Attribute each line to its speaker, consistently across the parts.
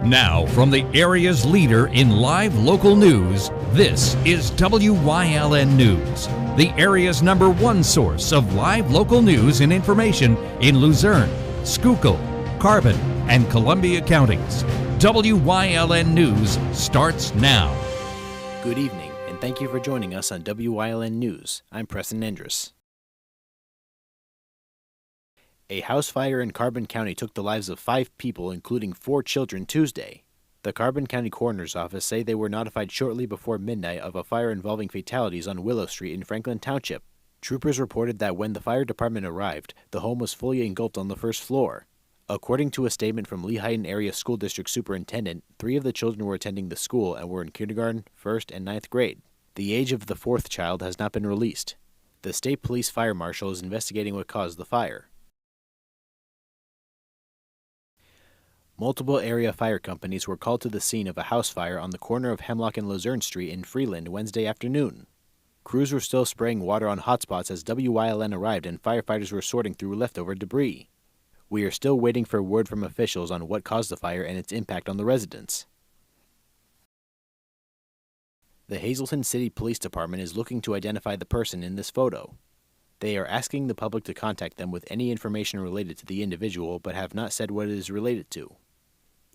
Speaker 1: Now, from the area's leader in live local news, this is WYLN News, the area's #1 source of live local news and information in Luzerne, Schuylkill, Carbon, and Columbia counties. WYLN News starts now.
Speaker 2: Good evening, and thank you for joining us on WYLN News. I'm Preston Endress. A house fire in Carbon County took the lives of 5 people, including 4 children, Tuesday. The Carbon County Coroner's Office say they were notified shortly before midnight of a fire involving fatalities on Willow Street in Franklin Township. Troopers reported that when the fire department arrived, the home was fully engulfed on the first floor. According to a statement from Lehighton Area School District Superintendent, 3 of the children were attending the school and were in kindergarten, 1st, and 9th grade. The age of the 4th child has not been released. The state police fire marshal is investigating what caused the fire. Multiple area fire companies were called to the scene of a house fire on the corner of Hemlock and Luzerne Street in Freeland Wednesday afternoon. Crews were still spraying water on hotspots as WYLN arrived and firefighters were sorting through leftover debris. We are still waiting for word from officials on what caused the fire and its impact on the residents. The Hazleton City Police Department is looking to identify the person in this photo. They are asking the public to contact them with any information related to the individual, but have not said what it is related to.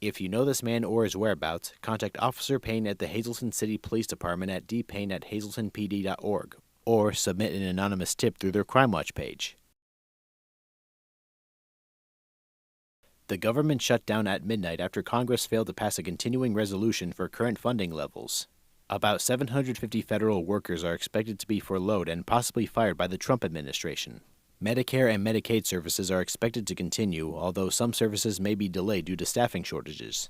Speaker 2: If you know this man or his whereabouts, contact Officer Payne at the Hazleton City Police Department at dpayne@hazletonpd.org or submit an anonymous tip through their Crime Watch page. The government shut down at midnight after Congress failed to pass a continuing resolution for current funding levels. About 750 federal workers are expected to be furloughed and possibly fired by the Trump administration. Medicare and Medicaid services are expected to continue, although some services may be delayed due to staffing shortages.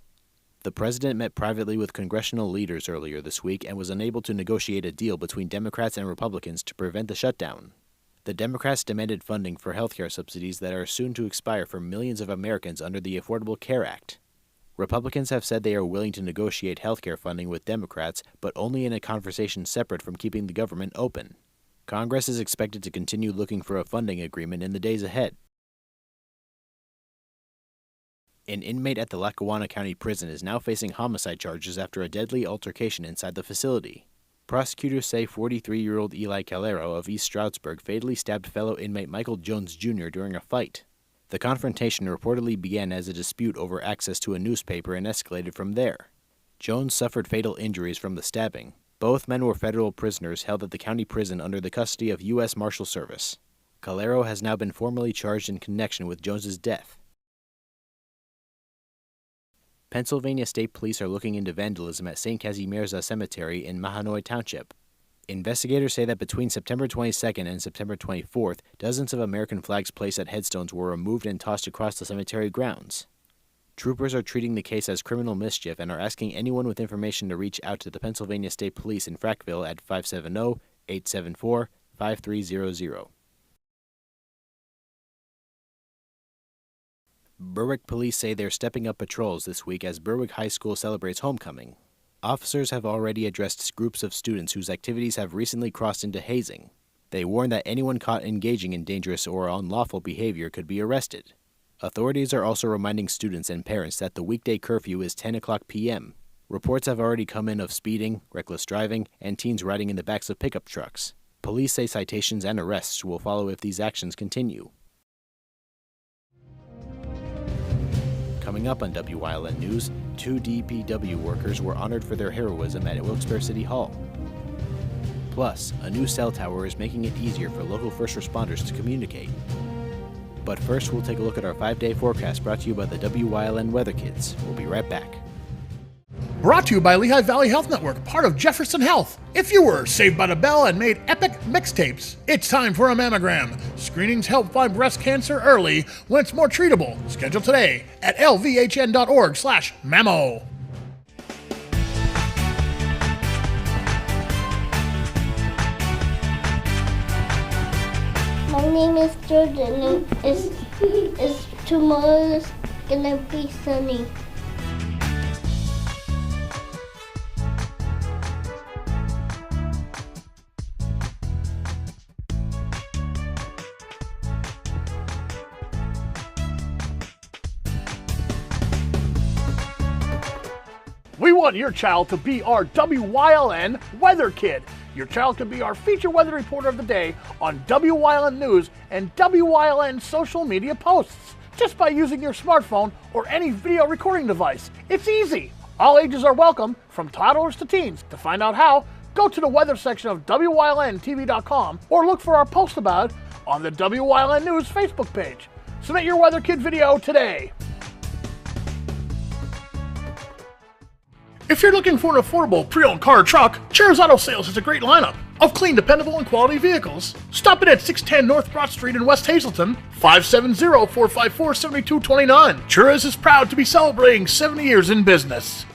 Speaker 2: The president met privately with congressional leaders earlier this week and was unable to negotiate a deal between Democrats and Republicans to prevent the shutdown. The Democrats demanded funding for healthcare subsidies that are soon to expire for millions of Americans under the Affordable Care Act. Republicans have said they are willing to negotiate healthcare funding with Democrats, but only in a conversation separate from keeping the government open. Congress is expected to continue looking for a funding agreement in the days ahead. An inmate at the Lackawanna County Prison is now facing homicide charges after a deadly altercation inside the facility. Prosecutors say 43-year-old Eli Calero of East Stroudsburg fatally stabbed fellow inmate Michael Jones Jr. during a fight. The confrontation reportedly began as a dispute over access to a newspaper and escalated from there. Jones suffered fatal injuries from the stabbing. Both men were federal prisoners held at the county prison under the custody of U.S. Marshal Service. Calero has now been formally charged in connection with Jones's death. Pennsylvania State Police are looking into vandalism at St. Kazimierza Cemetery in Mahanoy Township. Investigators say that between September 22nd and September 24th, dozens of American flags placed at headstones were removed and tossed across the cemetery grounds. Troopers are treating the case as criminal mischief and are asking anyone with information to reach out to the Pennsylvania State Police in Frackville at 570-874-5300. Berwick police say they're stepping up patrols this week as Berwick High School celebrates homecoming. Officers have already addressed groups of students whose activities have recently crossed into hazing. They warn that anyone caught engaging in dangerous or unlawful behavior could be arrested. Authorities are also reminding students and parents that the weekday curfew is 10 o'clock p.m. Reports have already come in of speeding, reckless driving, and teens riding in the backs of pickup trucks. Police say citations and arrests will follow if these actions continue. Coming up on WYLN News, 2 DPW workers were honored for their heroism at Wilkes-Barre City Hall. Plus, a new cell tower is making it easier for local first responders to communicate. But first, we'll take a look at our 5-day forecast brought to you by the WYLN Weather Kids. We'll be right back.
Speaker 3: Brought to you by Lehigh Valley Health Network, part of Jefferson Health. If you were saved by the bell and made epic mixtapes, it's time for a mammogram. Screenings help find breast cancer early when it's more treatable. Schedule today at lvhn.org/mammo.
Speaker 4: My name is Jordan. Tomorrow's gonna be sunny.
Speaker 3: want your child to be our WYLN Weather Kid. Your child can be our feature weather reporter of the day on WYLN News and WYLN social media posts, just by using your smartphone or any video recording device. It's easy. All ages are welcome, from toddlers to teens. To find out how, go to the weather section of WYLNTV.com or look for our post about it on the WYLN News Facebook page. Submit your Weather Kid video today. If you're looking for an affordable pre-owned car or truck, Cheers Auto Sales has a great lineup of clean, dependable, and quality vehicles. Stop in at 610 North Broad Street in West Hazleton, 570-454-7229. Cheers is proud to be celebrating 70 years in business.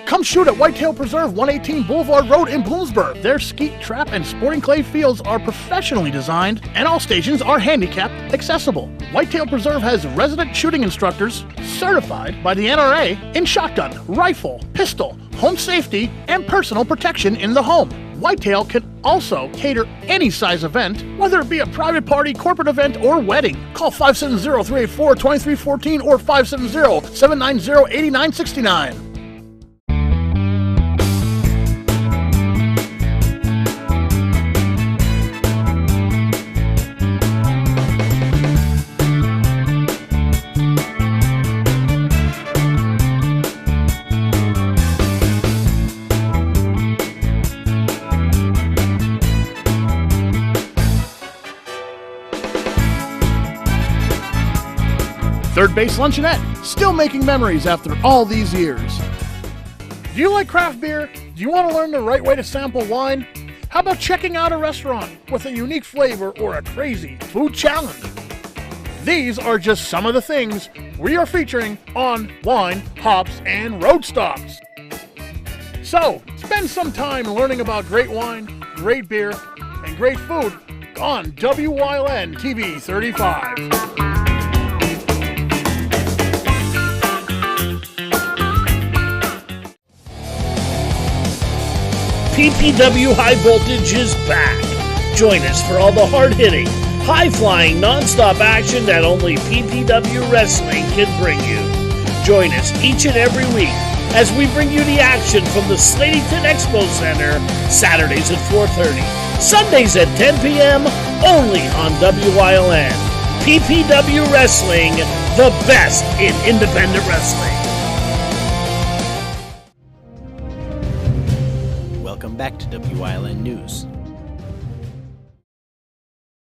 Speaker 3: Come shoot at Whitetail Preserve 118 Boulevard Road in Bloomsburg. Their skeet, trap, and sporting clay fields are professionally designed, and all stations are handicap accessible. Whitetail Preserve has resident shooting instructors certified by the NRA in shotgun, rifle, pistol, home safety, and personal protection in the home. Whitetail can also cater any size event, whether it be a private party, corporate event, or wedding. Call 570-384-2314 or 570-790-8969. Third Base Luncheonette, still making memories after all these years. Do you like craft beer? Do you want to learn the right way to sample wine? How about checking out a restaurant with a unique flavor or a crazy food challenge? These are just some of the things we are featuring on Wine, Hops, and Road Stops. So, spend some time learning about great wine, great beer, and great food on WYLN TV 35.
Speaker 5: PPW High Voltage is back. Join us for all the hard-hitting, high-flying, non-stop action that only PPW Wrestling can bring you. Join us each and every week as we bring you the action from the Slatington Expo Center, Saturdays at 4:30, Sundays at 10 p.m., only on WYLN. PPW Wrestling, the best in independent wrestling.
Speaker 2: Welcome back to WYLN News.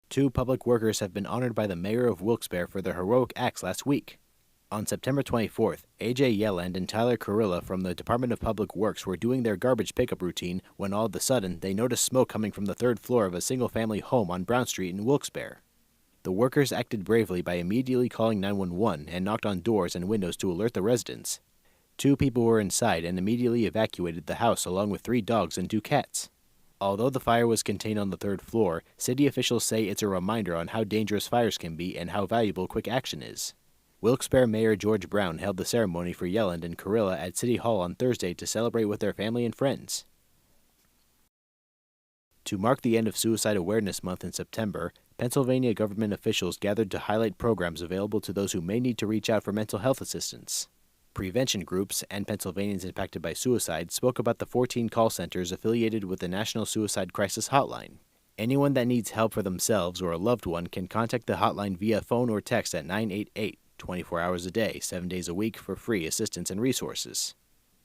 Speaker 2: 2 public workers have been honored by the mayor of Wilkes-Barre for their heroic acts last week. On September 24th, A.J. Yelland and Tyler Carilla from the Department of Public Works were doing their garbage pickup routine when all of a sudden they noticed smoke coming from the 3rd floor of a single-family home on Brown Street in Wilkes-Barre. The workers acted bravely by immediately calling 911 and knocked on doors and windows to alert the residents. 2 people were inside and immediately evacuated the house along with 3 dogs and 2 cats. Although the fire was contained on the 3rd floor, city officials say it's a reminder on how dangerous fires can be and how valuable quick action is. Wilkes-Barre Mayor George Brown held the ceremony for Yelland and Carilla at City Hall on Thursday to celebrate with their family and friends. To mark the end of Suicide Awareness Month in September, Pennsylvania government officials gathered to highlight programs available to those who may need to reach out for mental health assistance. Prevention groups and Pennsylvanians impacted by suicide spoke about the 14 call centers affiliated with the National Suicide Crisis Hotline. Anyone that needs help for themselves or a loved one can contact the hotline via phone or text at 988, 24 hours a day, 7 days a week for free assistance and resources.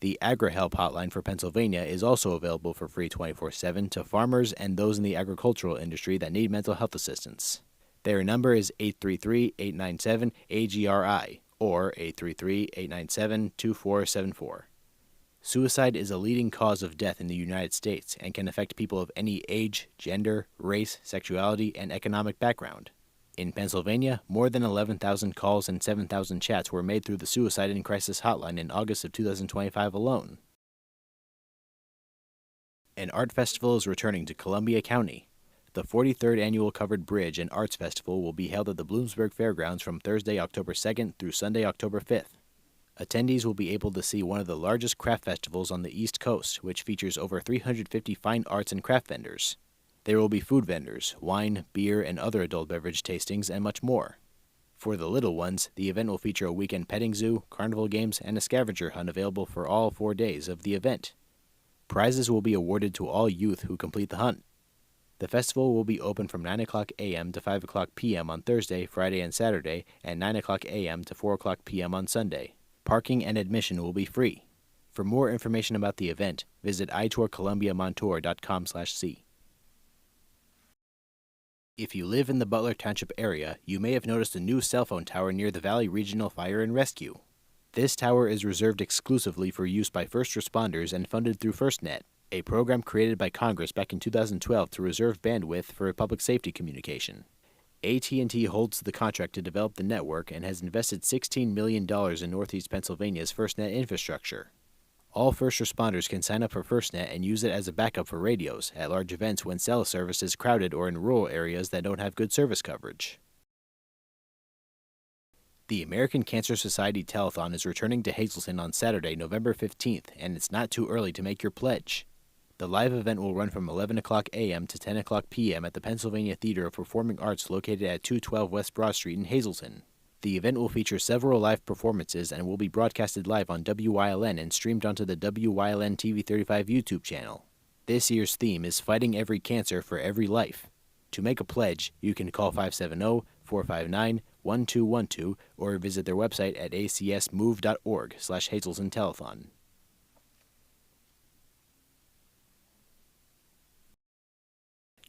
Speaker 2: The AgriHelp hotline for Pennsylvania is also available for free 24/7 to farmers and those in the agricultural industry that need mental health assistance. Their number is 833-897-AGRI. or 833-897-2474. Suicide is a leading cause of death in the United States and can affect people of any age, gender, race, sexuality, and economic background. In Pennsylvania, more than 11,000 calls and 7,000 chats were made through the Suicide and Crisis Hotline in August of 2025 alone. An art festival is returning to Columbia County. The 43rd Annual Covered Bridge and Arts Festival will be held at the Bloomsburg Fairgrounds from Thursday, October 2nd through Sunday, October 5th. Attendees will be able to see one of the largest craft festivals on the East Coast, which features over 350 fine arts and craft vendors. There will be food vendors, wine, beer, and other adult beverage tastings, and much more. For the little ones, the event will feature a weekend petting zoo, carnival games, and a scavenger hunt available for all 4 days of the event. Prizes will be awarded to all youth who complete the hunt. The festival will be open from 9 o'clock a.m. to 5 o'clock p.m. on Thursday, Friday, and Saturday, and 9 o'clock a.m. to 4 o'clock p.m. on Sunday. Parking and admission will be free. For more information about the event, visit itourcolumbiamontour.com/c. If you live in the Butler Township area, you may have noticed a new cell phone tower near the Valley Regional Fire and Rescue. This tower is reserved exclusively for use by first responders and funded through FirstNet, a program created by Congress back in 2012 to reserve bandwidth for public safety communication. AT&T holds the contract to develop the network and has invested $16 million in Northeast Pennsylvania's FirstNet infrastructure. All first responders can sign up for FirstNet and use it as a backup for radios at large events when cell service is crowded or in rural areas that don't have good service coverage. The American Cancer Society Telethon is returning to Hazleton on Saturday, November 15th, and it's not too early to make your pledge. The live event will run from 11 o'clock a.m. to 10 o'clock p.m. at the Pennsylvania Theater of Performing Arts located at 212 West Broad Street in Hazleton. The event will feature several live performances and will be broadcasted live on WYLN and streamed onto the WYLN TV 35 YouTube channel. This year's theme is Fighting Every Cancer for Every Life. To make a pledge, you can call 570-459-1212 or visit their website at acsmove.org/Hazleton Telethon.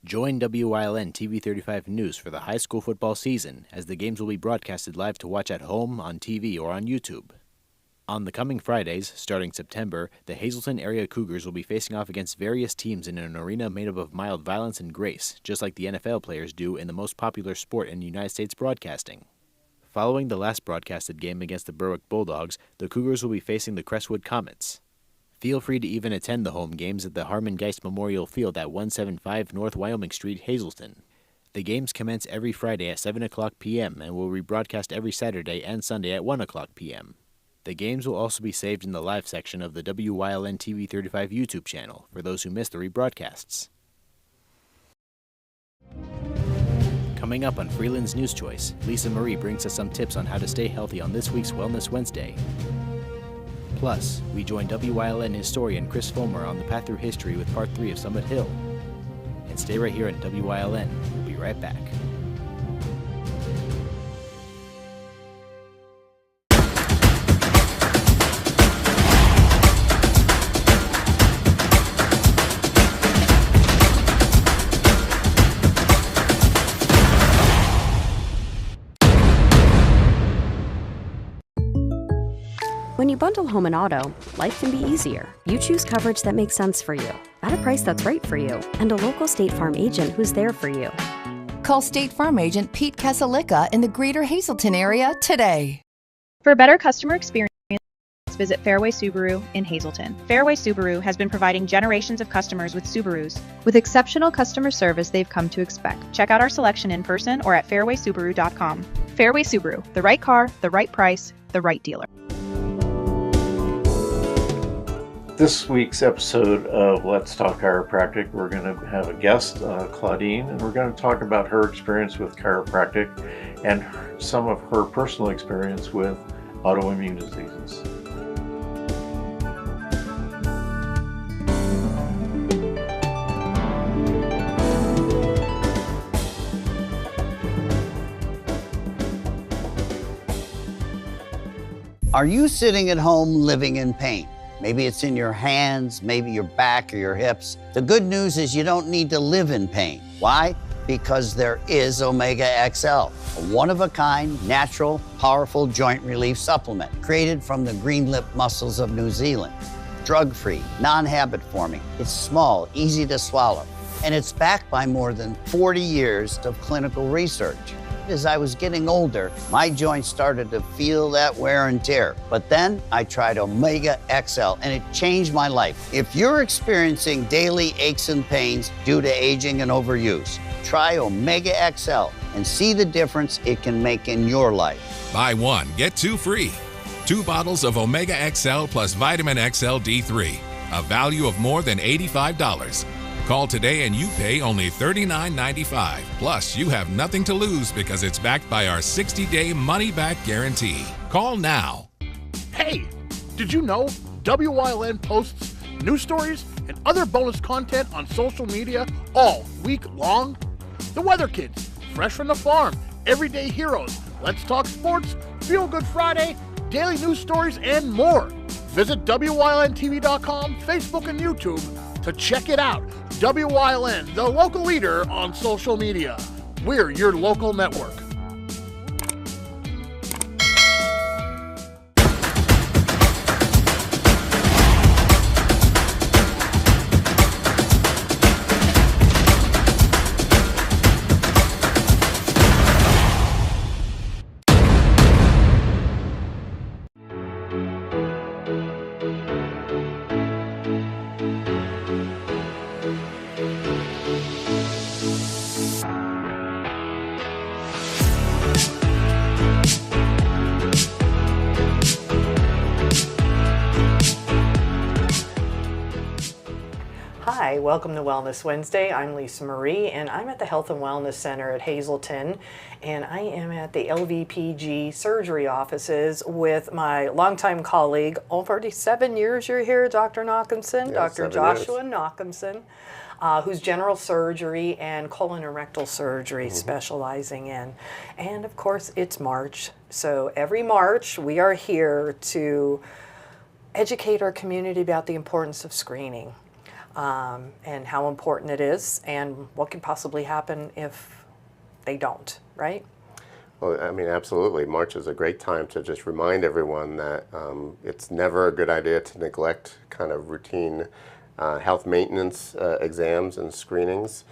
Speaker 2: Join WYLN TV 35 News for the high school football season, as the games will be broadcasted live to watch at home, on TV, or on YouTube. On the coming Fridays, starting September, the Hazleton area Cougars will be facing off against various teams in an arena made up of mild violence and grace, just like the NFL players do in the most popular sport in United States broadcasting. Following the last broadcasted game against the Berwick Bulldogs, the Cougars will be facing the Crestwood Comets. Feel free to even attend the home games at the Harmon Geist Memorial Field at 175 North Wyoming Street, Hazleton. The games commence every Friday at 7 o'clock p.m. and will rebroadcast every Saturday and Sunday at 1 o'clock p.m. The games will also be saved in the live section of the WYLN TV 35 YouTube channel for those who missed the rebroadcasts. Coming up on Freeland's News Choice, Lisa Marie brings us some tips on how to stay healthy on this week's Wellness Wednesday. Plus, we join WYLN historian Chris Fulmer on the path through history with Part 3 of Summit Hill. And stay right here on WYLN. We'll be right back.
Speaker 6: When you bundle home and auto, life can be easier. You choose coverage that makes sense for you, at a price that's right for you, and a local State Farm agent who's there for you.
Speaker 7: Call State Farm agent Pete Casalika in the greater Hazleton area today.
Speaker 8: For a better customer experience, visit Fairway Subaru in Hazleton. Fairway Subaru has been providing generations of customers with Subarus. With exceptional customer service they've come to expect. Check out our selection in person or at fairwaysubaru.com. Fairway Subaru, the right car, the right price, the right dealer.
Speaker 9: This week's episode of Let's Talk Chiropractic, we're going to have a guest, Claudine, and we're going to talk about her experience with chiropractic and some of her personal experience with autoimmune diseases.
Speaker 10: Are you sitting at home living in pain? Maybe it's in your hands, maybe your back or your hips. The good news is you don't need to live in pain. Why? Because there is Omega XL, a one-of-a-kind, natural, powerful joint relief supplement created from the green lip mussels of New Zealand. Drug-free, non-habit forming. It's small, easy to swallow, and it's backed by more than 40 years of clinical research. As I was getting older, my joints started to feel that wear and tear. But then I tried Omega XL and it changed my life. If you're experiencing daily aches and pains due to aging and overuse, try Omega XL and see the difference it can make in your life.
Speaker 11: Buy one, get two free. 2 bottles of Omega XL plus Vitamin XL D3, a value of more than $85. Call today and you pay only $39.95. Plus, you have nothing to lose because it's backed by our 60-day money-back guarantee. Call now.
Speaker 3: Hey, did you know WYLN posts news stories and other bonus content on social media all week long? The Weather Kids, Fresh from the Farm, Everyday Heroes, Let's Talk Sports, Feel Good Friday, daily news stories, and more. Visit WYLNTV.com, Facebook, and YouTube to check it out. WYLN, the local leader on social media. We're your local network.
Speaker 12: Hi, welcome to Wellness Wednesday. I'm Lisa Marie and I'm at the Health and Wellness Center at Hazleton, and I am at the LVPG surgery offices with my longtime colleague. Oh, 47 years you're here, Dr. Knockinson,
Speaker 13: Yeah,
Speaker 12: Dr.
Speaker 13: 7
Speaker 12: Joshua
Speaker 13: years.
Speaker 12: Knockinson, who's general surgery and colon and rectal surgery specializing in. And of course, it's March. So every March we are here to educate our community about the importance of screening. And how important it is and what could possibly happen if they don't, right?
Speaker 13: Well, I mean, absolutely. March is a great time to just remind everyone that it's never a good idea to neglect kind of routine health maintenance exams and screenings.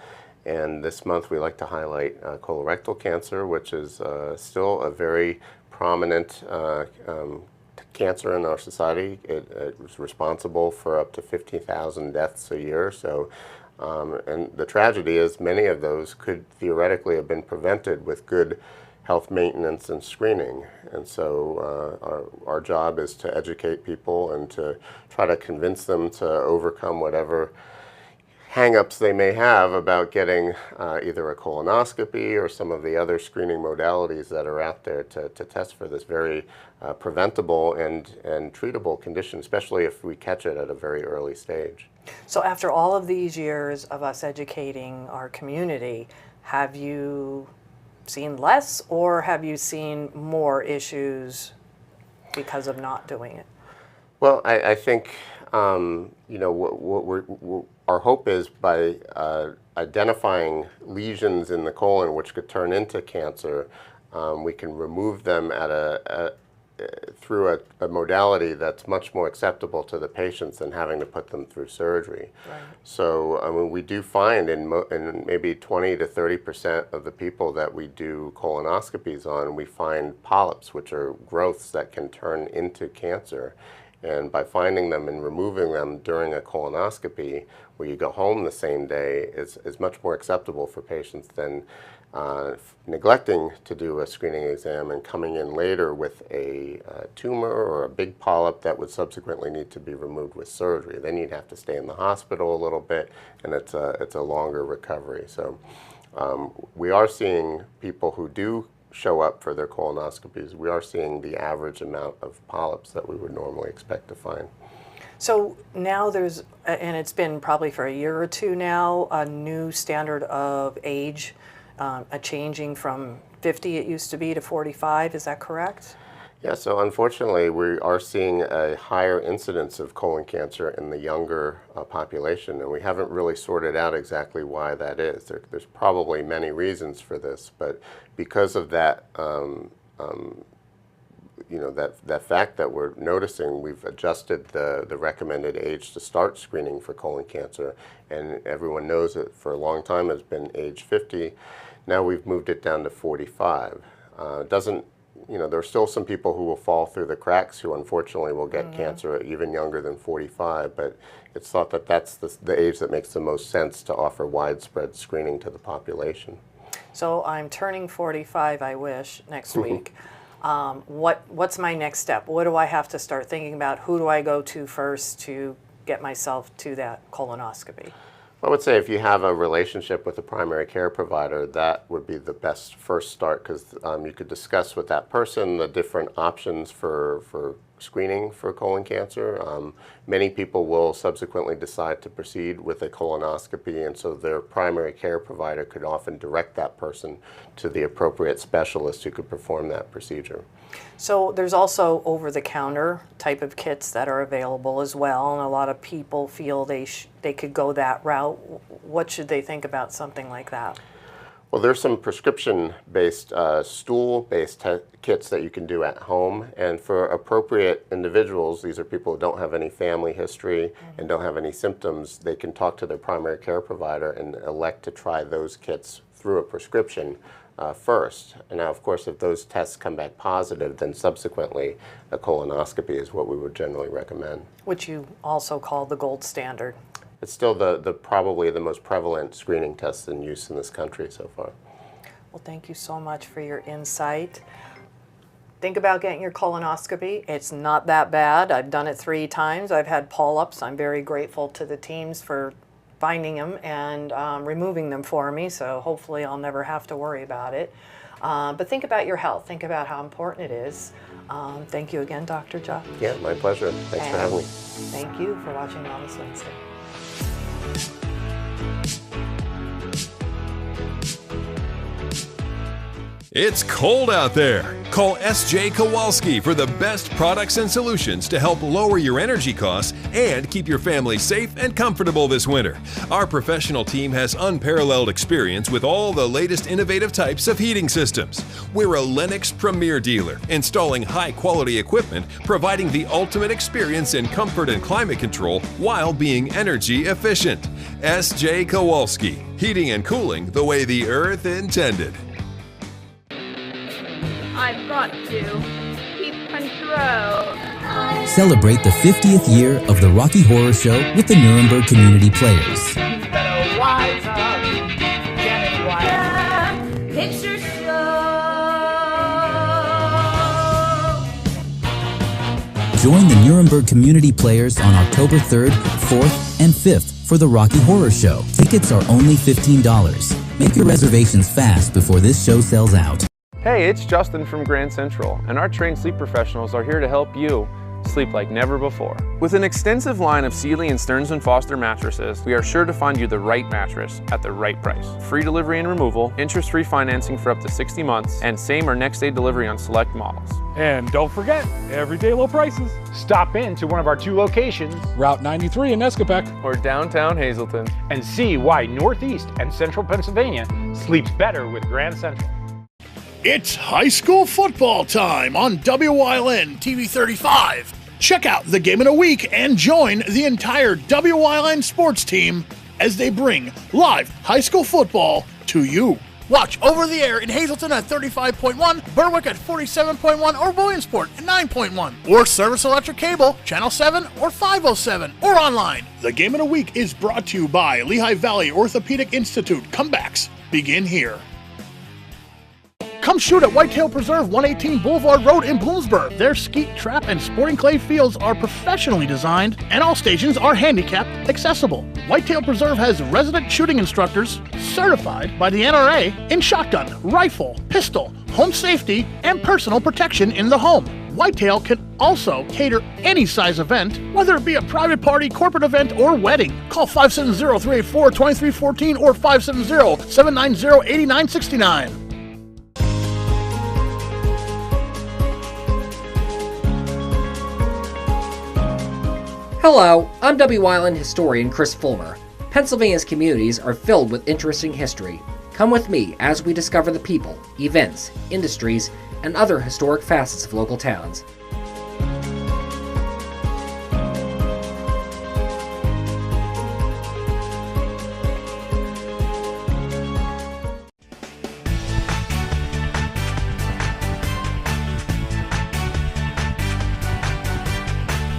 Speaker 13: And this month we like to highlight colorectal cancer, which is still a very prominent cancer in our society. It was responsible for up to 50,000 deaths a year. So, and the tragedy is many of those could theoretically have been prevented with good health maintenance and screening. And so our job is to educate people and to try to convince them to overcome whatever hang-ups they may have about getting either a colonoscopy or some of the other screening modalities that are out there to test for this very preventable and treatable condition, especially if we catch it at a very early stage.
Speaker 12: So after all of these years of us educating our community, have you seen less or have you seen more issues because of not doing it?
Speaker 13: Well, I think you know, our hope is by identifying lesions in the colon which could turn into cancer, we can remove them at through a modality that's much more acceptable to the patients than having to put them through surgery. Right. So I mean, we do find in maybe 20 to 30% of the people that we do colonoscopies on, we find polyps, which are growths that can turn into cancer. And by finding them and removing them during a colonoscopy, where you go home the same day, is much more acceptable for patients than neglecting to do a screening exam and coming in later with a tumor or a big polyp that would subsequently need to be removed with surgery. Then you'd have to stay in the hospital a little bit, and it's a longer recovery. So we are seeing people who do show up for their colonoscopies. We are seeing the average amount of polyps that we would normally expect to find.
Speaker 12: So now there's, and it's been probably for a year or two now, a new standard of age, a changing from 50 it used to be to 45, is that correct?
Speaker 13: Yeah, so unfortunately we are seeing a higher incidence of colon cancer in the younger population, and we haven't really sorted out exactly why that is. There's probably many reasons for this, but because of that, you know, that fact that we're noticing, we've adjusted the recommended age to start screening for colon cancer, and everyone knows it for a long time has been age 50. Now we've moved it down to 45. Doesn't, you know, there are still some people who will fall through the cracks who unfortunately will get cancer even younger than 45, but it's thought that that's the age that makes the most sense to offer widespread screening to the population.
Speaker 12: So I'm turning 45, I wish, next week. What's my next step? What do I have to start thinking about? Who do I go to first to get myself to that colonoscopy?
Speaker 13: I would say if you have a relationship with a primary care provider, that would be the best first start, because you could discuss with that person the different options for screening for colon cancer. Many people will subsequently decide to proceed with a colonoscopy, and so their primary care provider could often direct that person to the appropriate specialist who could perform that procedure.
Speaker 12: So there's also over-the-counter type of kits that are available as well, and a lot of people feel they could go that route. What should they think about something like that?
Speaker 13: Well, there's some prescription-based, stool-based kits that you can do at home, and for appropriate individuals, these are people who don't have any family history and don't have any symptoms, they can talk to their primary care provider and elect to try those kits through a prescription first. And now, of course, if those tests come back positive, then subsequently a colonoscopy is what we would generally recommend.
Speaker 12: Which you also call the gold standard.
Speaker 13: It's still probably the most prevalent screening test in use in this country so far.
Speaker 12: Well, thank you so much for your insight. Think about getting your colonoscopy. It's not that bad. I've done it 3 times. I've had polyps. I'm very grateful to the teams for finding them and removing them for me, so hopefully I'll never have to worry about it. But think about your health. Think about how important it is. Thank you again, Dr. Juff.
Speaker 13: Yeah, my pleasure. Thanks for having me.
Speaker 12: Thank you for watching Wellness Wednesday.
Speaker 14: It's cold out there. Call S.J. Kowalski for the best products and solutions to help lower your energy costs and keep your family safe and comfortable this winter. Our professional team has unparalleled experience with all the latest innovative types of heating systems. We're a Lennox Premier dealer, installing high-quality equipment, providing the ultimate experience in comfort and climate control while being energy efficient. S.J. Kowalski, heating and cooling the way the earth intended.
Speaker 15: I've got to keep control.
Speaker 16: Celebrate the 50th year of the Rocky Horror Show with the Nuremberg Community Players.
Speaker 15: Better wise up, get it wise. Picture show.
Speaker 16: Join the Nuremberg Community Players on October 3rd, 4th, and 5th for the Rocky Horror Show. Tickets are only $15. Make your reservations fast before this show sells out.
Speaker 17: Hey, it's Justin from Grand Central, and our trained sleep professionals are here to help you sleep like never before. With an extensive line of Sealy and Stearns & Foster mattresses, we are sure to find you the right mattress at the right price. Free delivery and removal, interest-free financing for up to 60 months, and same or next day delivery on select models.
Speaker 18: And don't forget, everyday low prices. Stop in to one of our 2 locations, Route 93 in Nescopec,
Speaker 17: or downtown Hazleton,
Speaker 18: and see why Northeast and Central Pennsylvania sleeps better with Grand Central.
Speaker 3: It's high school football time on Wyln TV 35. Check out the game of the week and join the entire Wyln sports team as they bring live high school football to you. Watch over the air in Hazleton at 35.1, Berwick at 47.1, or Williamsport at 9.1. Or Service Electric Cable, Channel 7 or 507, or online. The game of the week is brought to you by Lehigh Valley Orthopedic Institute. Comebacks begin here. Come shoot at Whitetail Preserve, 118 Boulevard Road in Bloomsburg. Their skeet, trap, and sporting clay fields are professionally designed, and all stations are handicapped accessible. Whitetail Preserve has resident shooting instructors certified by the NRA in shotgun, rifle, pistol, home safety, and personal protection in the home. Whitetail can also cater any size event, whether it be a private party, corporate event, or wedding. Call 570-384-2314 or 570-790-8969.
Speaker 19: Hello, I'm Wyln historian Chris Fulmer. Pennsylvania's communities are filled with interesting history. Come with me as we discover the people, events, industries, and other historic facets of local towns.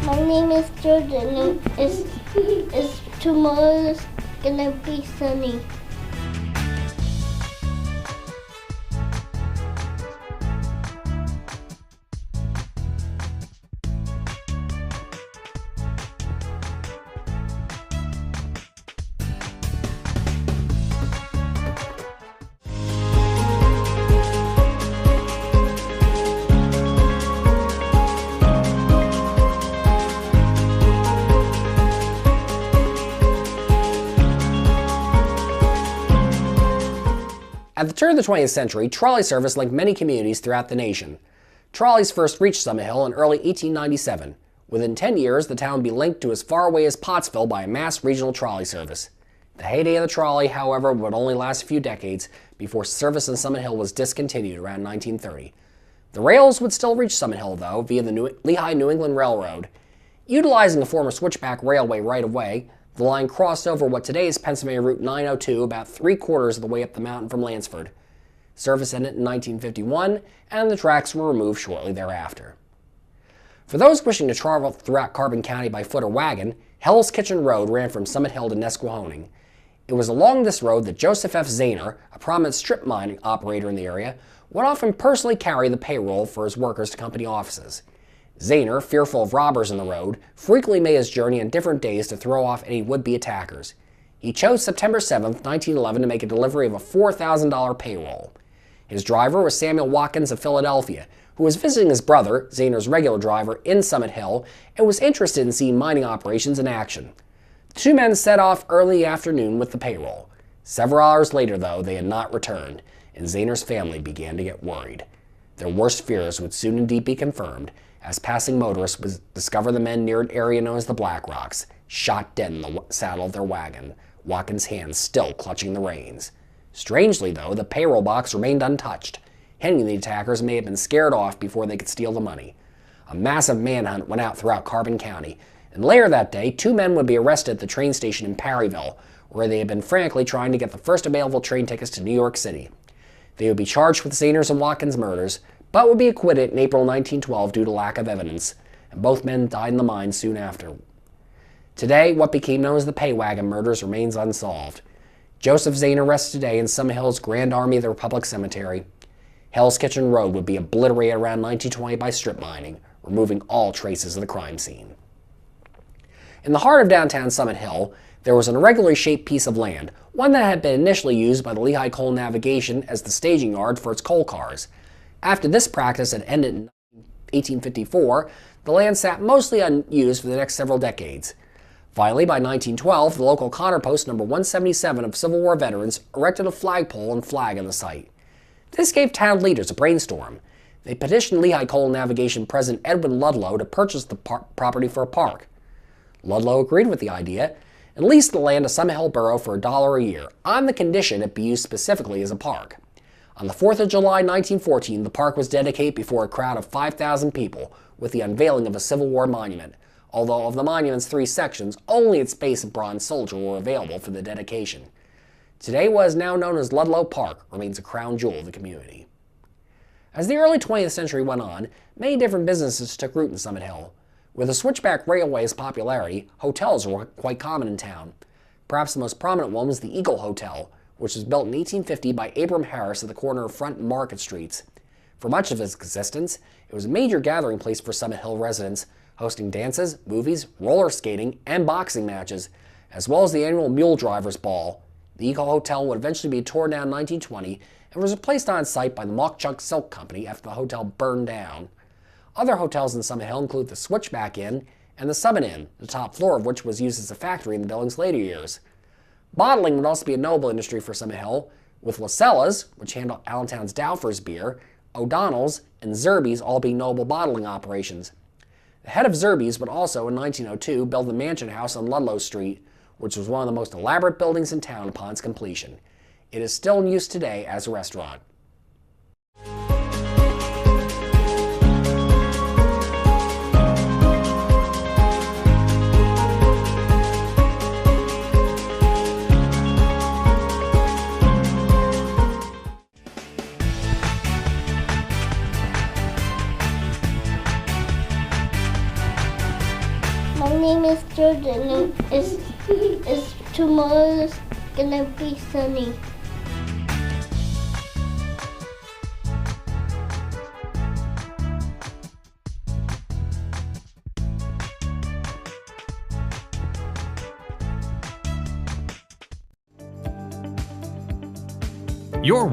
Speaker 4: My name is Jordan, and tomorrow is gonna be sunny.
Speaker 19: At the turn of the 20th century, trolley service linked many communities throughout the nation. Trolleys first reached Summit Hill in early 1897. Within 10 years, the town would be linked to as far away as Pottsville by a mass regional trolley service. The heyday of the trolley, however, would only last a few decades before service in Summit Hill was discontinued around 1930. The rails would still reach Summit Hill, though, via the Lehigh-New England Railroad. Utilizing a former switchback railway right-of-way, the line crossed over what today is Pennsylvania Route 902 about 3/4 of the way up the mountain from Lansford. Service ended in 1951, and the tracks were removed shortly thereafter. For those wishing to travel throughout Carbon County by foot or wagon, Hell's Kitchen Road ran from Summit Hill to Nesquehoning. It was along this road that Joseph F. Zahner, a prominent strip mining operator in the area, would often personally carry the payroll for his workers to company offices. Zahner, fearful of robbers in the road, frequently made his journey on different days to throw off any would-be attackers. He chose September 7, 1911 to make a delivery of a $4,000 payroll. His driver was Samuel Watkins of Philadelphia, who was visiting his brother, Zahner's regular driver, in Summit Hill and was interested in seeing mining operations in action. The two men set off early afternoon with the payroll. Several hours later, though, they had not returned, and Zahner's family began to get worried. Their worst fears would soon indeed be confirmed, as passing motorists would discover the men near an area known as the Black Rocks, shot dead in the saddle of their wagon, Watkins' hands still clutching the reins. Strangely, though, the payroll box remained untouched, hinting the attackers may have been scared off before they could steal the money. A massive manhunt went out throughout Carbon County, and later that day, 2 men would be arrested at the train station in Perryville, where they had been frantically trying to get the first available train tickets to New York City. They would be charged with Zahner's and Watkins' murders, but would be acquitted in April 1912 due to lack of evidence, and both men died in the mine soon after. Today, what became known as the Pay Wagon murders remains unsolved. Joseph Zahner rests today in Summit Hill's Grand Army of the Republic Cemetery. Hell's Kitchen Road would be obliterated around 1920 by strip mining, removing all traces of the crime scene. In the heart of downtown Summit Hill, there was an irregularly shaped piece of land, one that had been initially used by the Lehigh Coal Navigation as the staging yard for its coal cars. After this practice had ended in 1854, the land sat mostly unused for the next several decades. Finally, by 1912, the local Connor Post No. 177 of Civil War veterans erected a flagpole and flag on the site. This gave town leaders a brainstorm. They petitioned Lehigh Coal Navigation President Edwin Ludlow to purchase the property for a park. Ludlow agreed with the idea and leased the land to Summit Hill Borough for $1 a year, on the condition it be used specifically as a park. On the 4th of July 1914, the park was dedicated before a crowd of 5,000 people with the unveiling of a Civil War monument, although of the monument's 3 sections, only its base and bronze soldier were available for the dedication. Today, what is now known as Ludlow Park remains a crown jewel of the community. As the early 20th century went on, many different businesses took root in Summit Hill. With the switchback railway's popularity, hotels were quite common in town. Perhaps the most prominent one was the Eagle Hotel, which was built in 1850 by Abram Harris at the corner of Front and Market Streets. For much of its existence, it was a major gathering place for Summit Hill residents, hosting dances, movies, roller skating, and boxing matches, as well as the annual Mule Drivers Ball. The Eagle Hotel would eventually be torn down in 1920 and was replaced on site by the Mock Chunk Silk Company after the hotel burned down. Other hotels in Summit Hill include the Switchback Inn and the Summit Inn, the top floor of which was used as a factory in the building's later years. Bottling would also be a noble industry for Summit Hill, with Lacella's, which handled Allentown's Dowfer's beer, O'Donnell's, and Zerby's all being noble bottling operations. The head of Zerby's would also, in 1902, build the Mansion House on Ludlow Street, which was one of the most elaborate buildings in town upon its completion. It is still in use today as a restaurant.
Speaker 4: My name is Jordan, and tomorrow's gonna be sunny.
Speaker 1: Your